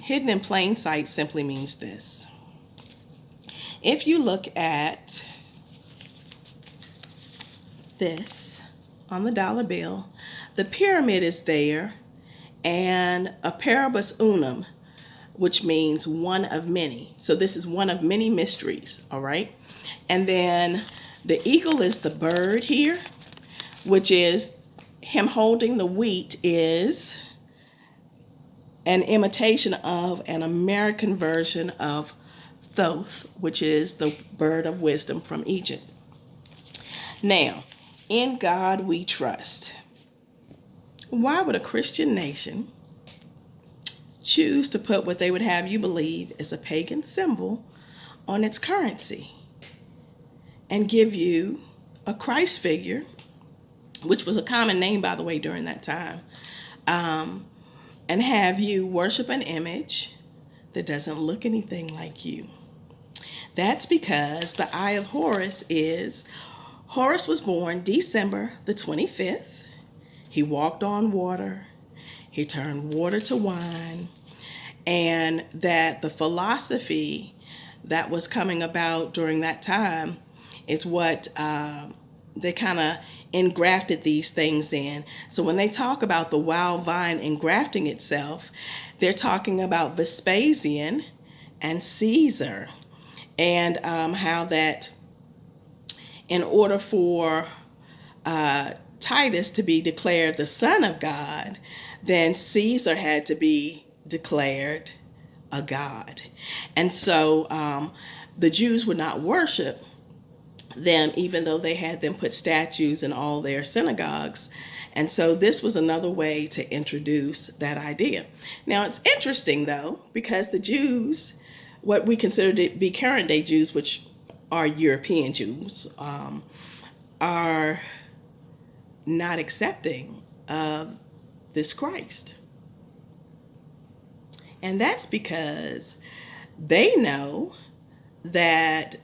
hidden in plain sight simply means this. If you look at this on the dollar bill, the pyramid is there, and a paribus unum, which means one of many. So this is one of many mysteries, all right? And then the eagle is the bird here, which is him holding the wheat is an imitation of an American version of Thoth, which is the bird of wisdom from Egypt. Now, in God we trust. Why would a Christian nation choose to put what they would have you believe is a pagan symbol on its currency and give you a Christ figure, which was a common name, by the way, during that time, and have you worship an image that doesn't look anything like you? That's because the Eye of Horus was born December the 25th. He walked on water. He turned water to wine. And that the philosophy that was coming about during that time is what they kind of engrafted these things in. So when they talk about the wild vine engrafting itself, they're talking about Vespasian and Caesar, and how that in order for Titus to be declared the son of God, then Caesar had to be declared a god. And so the Jews would not worship them, even though they had them put statues in all their synagogues. And so this was another way to introduce that idea. Now it's interesting though, because the Jews, what we consider to be current day Jews, which are European Jews, are not accepting of this Christ. And that's because they know that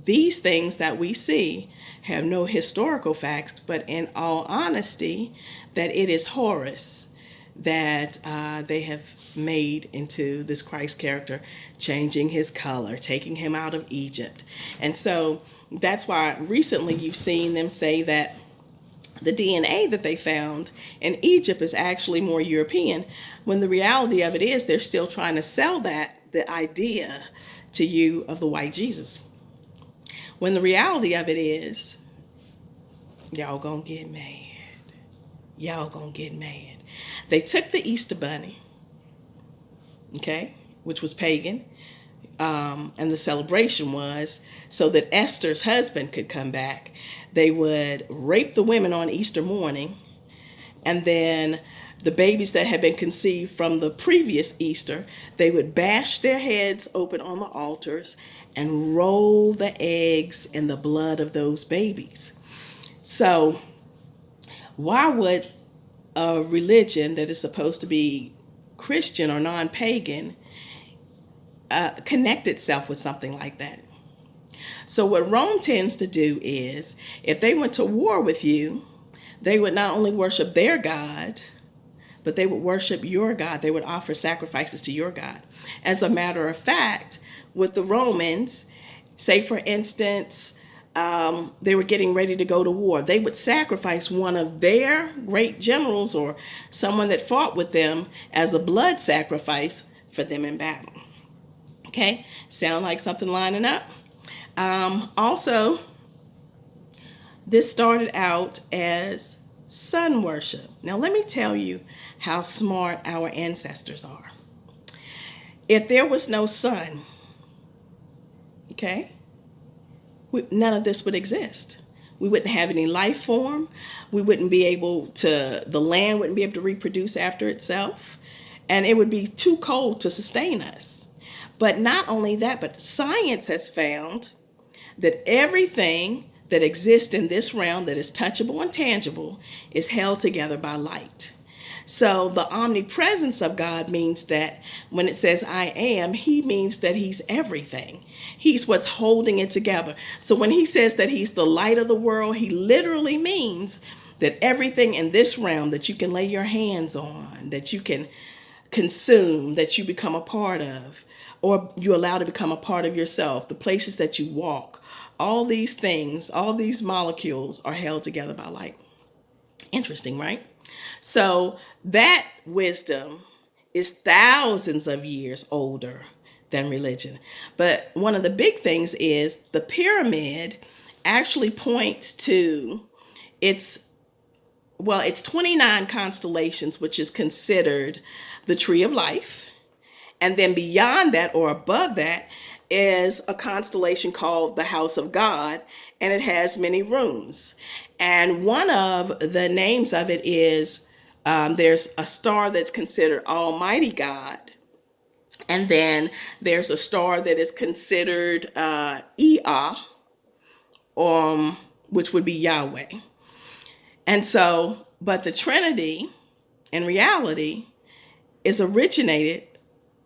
these things that we see have no historical facts, but in all honesty, that it is Horus that they have made into this Christ character, changing his color, taking him out of Egypt. And so that's why recently you've seen them say that the DNA that they found in Egypt is actually more European, when the reality of it is they're still trying to sell the idea to you of the white Jesus. When the reality of it is, y'all gonna get mad. Y'all gonna get mad. They took the Easter bunny, okay, which was pagan, and the celebration was so that Esther's husband could come back. They would rape the women on Easter morning, and then the babies that had been conceived from the previous Easter, they would bash their heads open on the altars and roll the eggs in the blood of those babies. So why would a religion that is supposed to be Christian or non-pagan connect itself with something like that? So what Rome tends to do is, if they went to war with you, they would not only worship their God, but they would worship your God. They would offer sacrifices to your God. As a matter of fact, with the Romans, say for instance, they were getting ready to go to war, they would sacrifice one of their great generals or someone that fought with them as a blood sacrifice for them in battle. Okay, sound like something lining up? Also, this started out as sun worship. Now let me tell you how smart our ancestors are. If there was no sun, okay, none of this would exist. We wouldn't have any life form. We wouldn't be able to, the land wouldn't be able to reproduce after itself, and it would be too cold to sustain us. But not only that, but science has found that everything that exists in this realm that is touchable and tangible is held together by light. So the omnipresence of God means that when it says I am, he means that he's everything. He's what's holding it together. So when he says that he's the light of the world, he literally means that everything in this realm that you can lay your hands on, that you can consume, that you become a part of, or you allow to become a part of yourself, the places that you walk, all these things, all these molecules are held together by light. Interesting, right? So that wisdom is thousands of years older than religion. But one of the big things is the pyramid actually points to its, well, it's 29 constellations, which is considered the tree of life. And then beyond that, or above that, is a constellation called the House of God, and it has many rooms. And one of the names of it is there's a star that's considered Almighty God. And then there's a star that is considered Ea, which would be Yahweh. And so, but the Trinity, in reality, is originated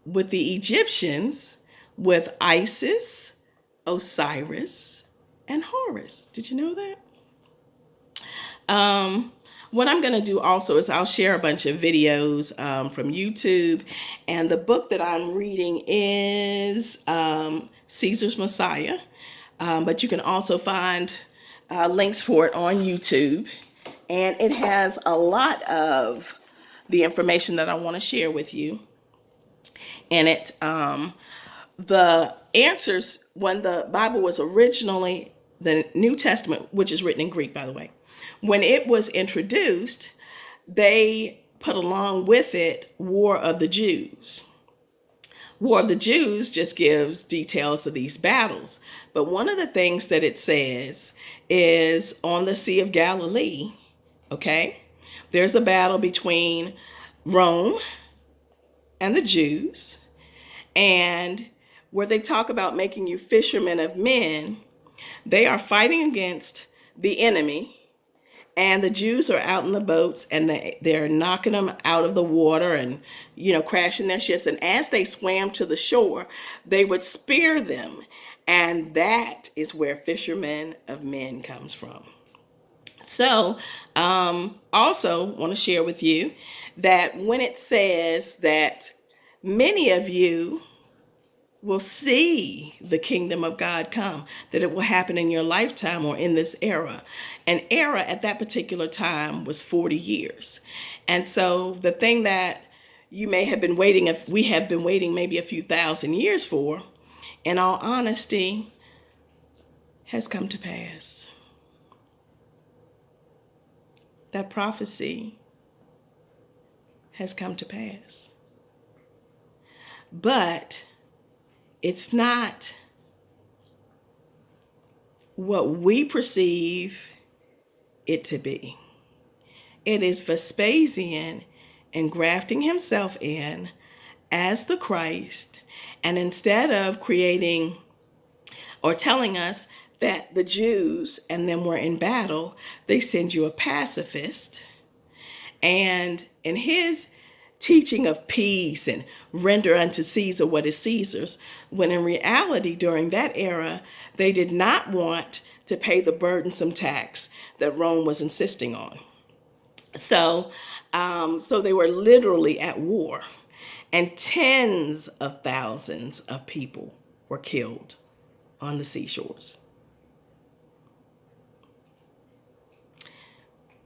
with the Egyptians, with Isis, Osiris, and Horus. Did you know that? What I'm going to do also is I'll share a bunch of videos from YouTube. And the book that I'm reading is Caesar's Messiah. But you can also find links for it on YouTube. And it has a lot of the information that I want to share with you in it. The answers, when the Bible was originally, the New Testament, which is written in Greek, by the way, when it was introduced, they put along with it War of the Jews. War of the Jews just gives details of these battles. But one of the things that it says is on the Sea of Galilee, okay, there's a battle between Rome and the Jews. And where they talk about making you fishermen of men, they are fighting against the enemy. And the Jews are out in the boats, and they're knocking them out of the water and, crashing their ships. And as they swam to the shore, they would spear them. And that is where fishermen of men comes from. So, also want to share with you that when it says that many of you will see the kingdom of God come, that it will happen in your lifetime or in this era. An era at that particular time was 40 years. And so the thing that you may have been waiting, if we have been waiting maybe a few thousand years for, in all honesty, has come to pass. That prophecy has come to pass. But it's not what we perceive it to be. It is Vespasian engrafting himself in as the Christ, and instead of creating or telling us that the Jews and them were in battle, they send you a pacifist. And in his teaching of peace and render unto Caesar what is Caesar's, when in reality during that era, they did not want to pay the burdensome tax that Rome was insisting on. So they were literally at war, and tens of thousands of people were killed on the seashores.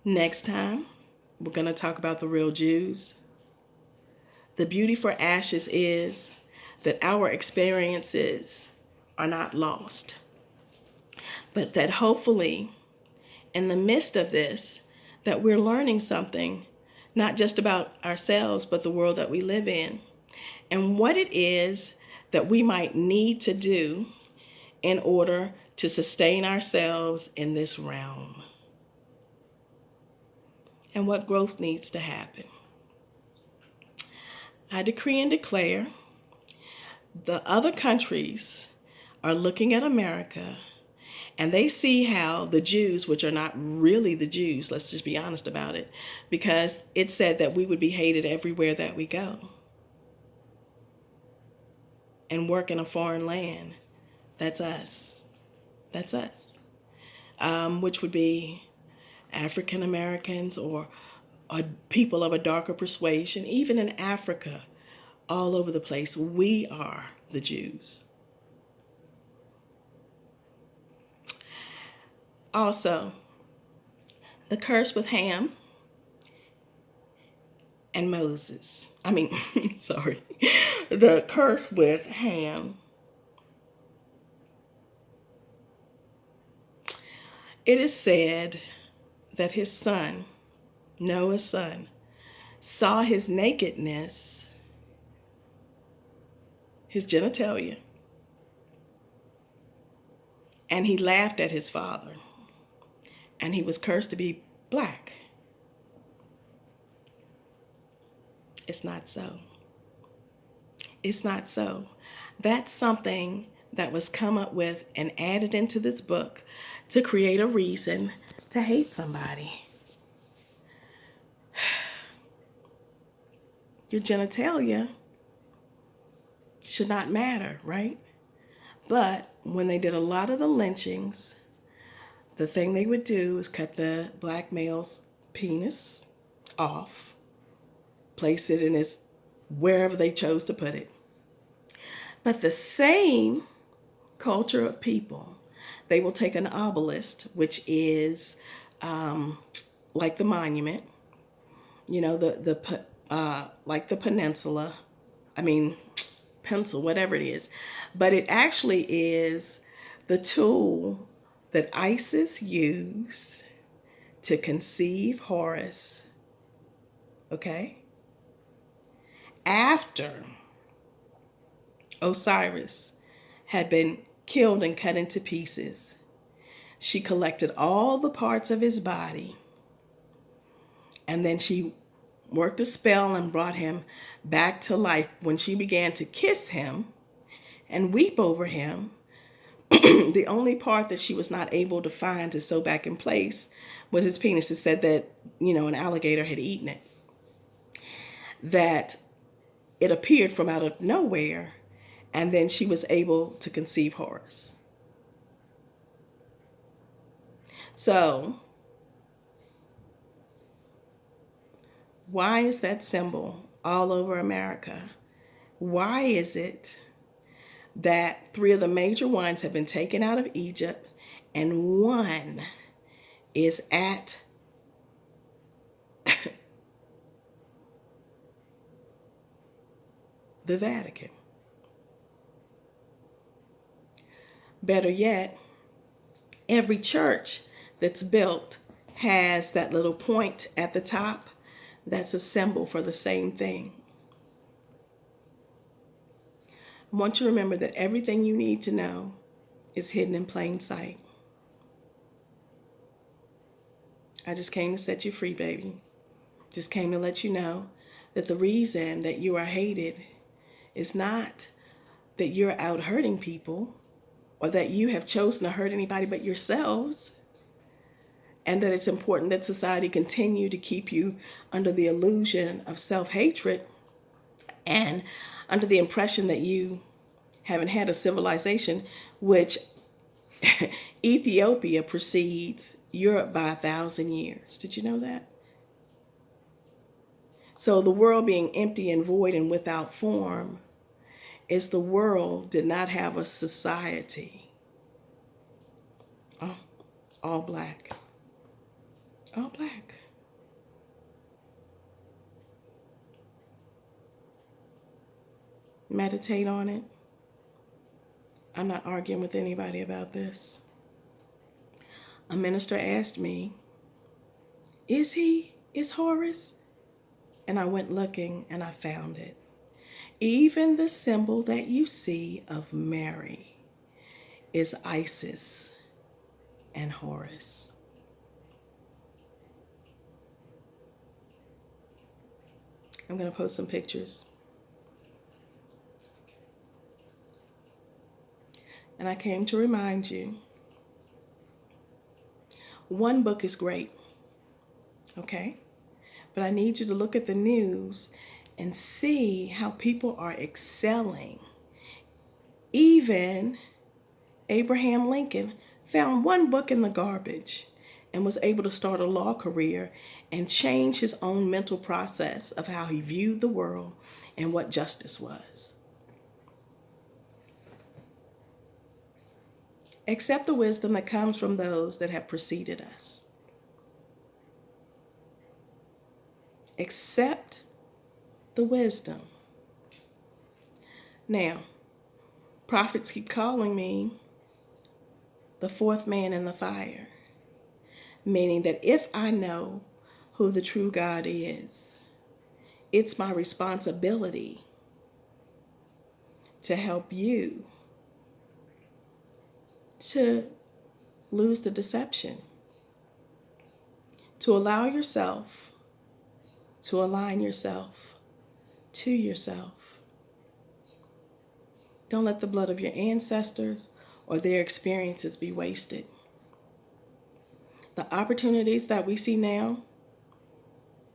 Next time, we're going to talk about the real Jews. The beauty for ashes is that our experiences are not lost, but that hopefully in the midst of this, that we're learning something, not just about ourselves, but the world that we live in, and what it is that we might need to do in order to sustain ourselves in this realm, and what growth needs to happen. I decree and declare the other countries are looking at America, and they see how the Jews, which are not really the Jews, let's just be honest about it, because it said that we would be hated everywhere that we go and work in a foreign land. That's us. That's us. Which would be African Americans or people of a darker persuasion. Even in Africa, all over the place. We are the Jews. Also, the curse with Ham and Moses. Sorry. The curse with Ham. It is said that his son, Noah's son, saw his nakedness, his genitalia, and he laughed at his father, and he was cursed to be black. It's not so. It's not so. That's something that was come up with and added into this book to create a reason to hate somebody. Your genitalia should not matter, right? But when they did a lot of the lynchings, the thing they would do is cut the black male's penis off, place it in his wherever they chose to put it. But the same culture of people, they will take an obelisk, which is like the monument, like the peninsula, pencil, whatever it is. But it actually is the tool that Isis used to conceive Horus, okay? After Osiris had been killed and cut into pieces, she collected all the parts of his body, and then she worked a spell and brought him back to life. When she began to kiss him and weep over him, the only part that she was not able to find to sew back in place was his penis. It said that, an alligator had eaten it. That it appeared from out of nowhere, and then she was able to conceive Horus. So, why is that symbol all over America? Why is it that 3 of the major ones have been taken out of Egypt and one is at the Vatican? Better yet, every church that's built has that little point at the top. That's a symbol for the same thing. I want you to remember that everything you need to know is hidden in plain sight. I just came to set you free, baby. Just came to let you know that the reason that you are hated is not that you're out hurting people or that you have chosen to hurt anybody but yourselves, and that it's important that society continue to keep you under the illusion of self-hatred and under the impression that you haven't had a civilization, which Ethiopia precedes Europe by 1,000 years. Did you know that? So the world being empty and void and without form is the world did not have a society. Oh, all black. All black. Meditate on it. I'm not arguing with anybody about this. A minister asked me, is Horus? And I went looking and I found it. Even the symbol that you see of Mary is Isis and Horus. I'm going to post some pictures. And I came to remind you, one book is great, okay? But I need you to look at the news and see how people are excelling. Even Abraham Lincoln found one book in the garbage and was able to start a law career and change his own mental process of how he viewed the world and what justice was. Accept the wisdom that comes from those that have preceded us. Accept the wisdom. Now, prophets keep calling me the fourth man in the fire, meaning that if I know who the true God is, it's my responsibility to help you to lose the deception, to allow yourself to align yourself to yourself. Don't let the blood of your ancestors or their experiences be wasted. The opportunities that we see now,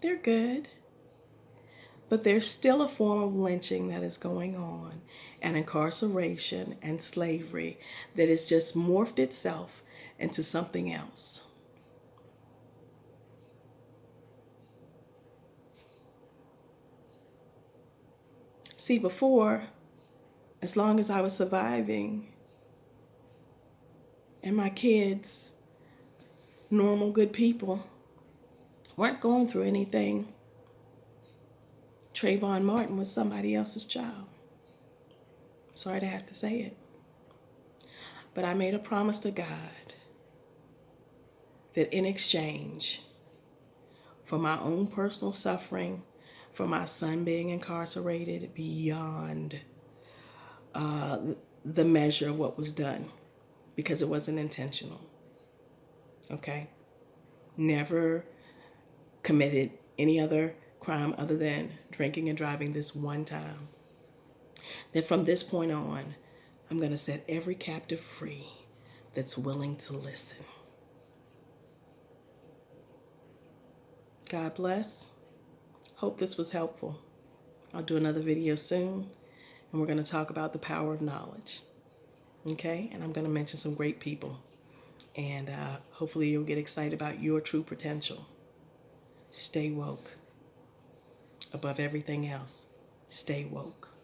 they're good, but there's still a form of lynching that is going on, and incarceration and slavery that has just morphed itself into something else. See, before, as long as I was surviving and my kids, normal, good people, weren't going through anything, Trayvon Martin was somebody else's child. Sorry to have to say it. But I made a promise to God that in exchange for my own personal suffering, for my son being incarcerated beyond the measure of what was done, because it wasn't intentional. Okay? Never committed any other crime other than drinking and driving this one time. That from this point on, I'm going to set every captive free that's willing to listen. God bless. Hope this was helpful. I'll do another video soon, and we're going to talk about the power of knowledge. Okay? And I'm going to mention some great people. And hopefully you'll get excited about your true potential. Stay woke. Above everything else, stay woke.